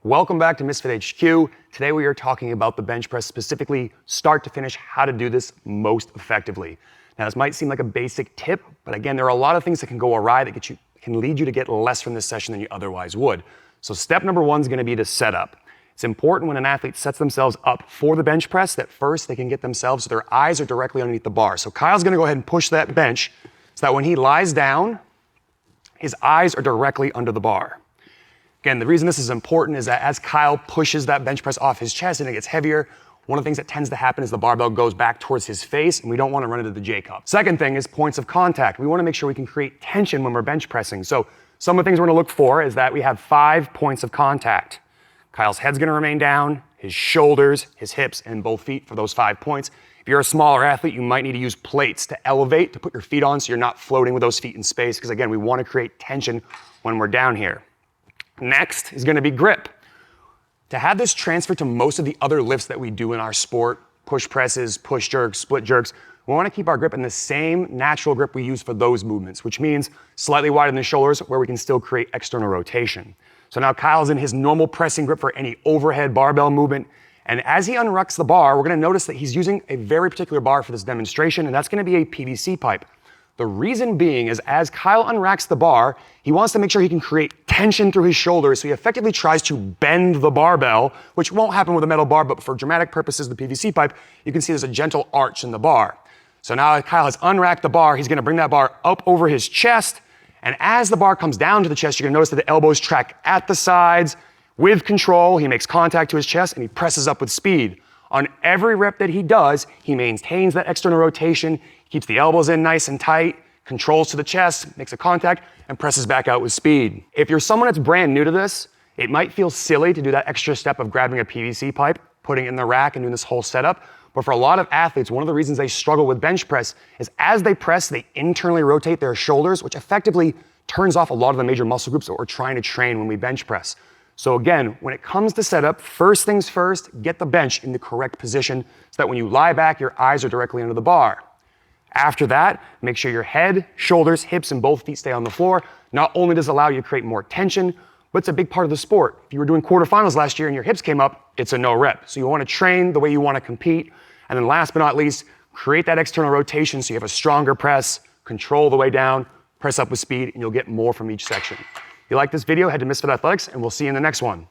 Welcome back to Misfit HQ. Today we are talking about the bench press, specifically start to finish, how to do this most effectively. Now this might seem like a basic tip, but again, there are a lot of things that can go awry that can lead you to get less from this session than you otherwise would. So step number one is gonna be the setup. It's important when an athlete sets themselves up for the bench press that first they can get themselves so their eyes are directly underneath the bar. So Kyle's gonna go ahead and push that bench so that when he lies down, his eyes are directly under the bar. Again, the reason this is important is that as Kyle pushes that bench press off his chest and it gets heavier, one of the things that tends to happen is the barbell goes back towards his face, and we don't want to run into the J cup. Second thing is points of contact. We want to make sure we can create tension when we're bench pressing. So some of the things we're going to look for is that we have 5 points of contact. Kyle's head's going to remain down, his shoulders, his hips, and both feet for those 5 points. If you're a smaller athlete, you might need to use plates to elevate, to put your feet on so you're not floating with those feet in space, because again, we want to create tension when we're down here. Next is going to be grip. To have this transfer to most of the other lifts that we do in our sport, push presses, push jerks, split jerks, we want to keep our grip in the same natural grip we use for those movements, which means slightly wider than the shoulders where we can still create external rotation. So now Kyle's in his normal pressing grip for any overhead barbell movement. And as he unrucks the bar, we're going to notice that he's using a very particular bar for this demonstration, and that's going to be a PVC pipe. The reason being is as Kyle unracks the bar, he wants to make sure he can create tension through his shoulders, so he effectively tries to bend the barbell, which won't happen with a metal bar, but for dramatic purposes, the PVC pipe, you can see there's a gentle arch in the bar. So now Kyle has unracked the bar, he's gonna bring that bar up over his chest, and as the bar comes down to the chest, you're gonna notice that the elbows track at the sides. With control, he makes contact to his chest and he presses up with speed. On every rep that he does, he maintains that external rotation, keeps the elbows in nice and tight, controls to the chest, makes a contact, and presses back out with speed. If you're someone that's brand new to this, it might feel silly to do that extra step of grabbing a PVC pipe, putting it in the rack, and doing this whole setup. But for a lot of athletes, one of the reasons they struggle with bench press is as they press, they internally rotate their shoulders, which effectively turns off a lot of the major muscle groups that we're trying to train when we bench press. So again, when it comes to setup, first things first, get the bench in the correct position so that when you lie back, your eyes are directly under the bar. After that, make sure your head, shoulders, hips, and both feet stay on the floor. Not only does it allow you to create more tension, but it's a big part of the sport. If you were doing quarterfinals last year and your hips came up, it's a no rep. So you want to train the way you want to compete. And then last but not least, create that external rotation so you have a stronger press, control the way down, press up with speed, and you'll get more from each section. If you like this video, head to Misfit Athletics, and we'll see you in the next one.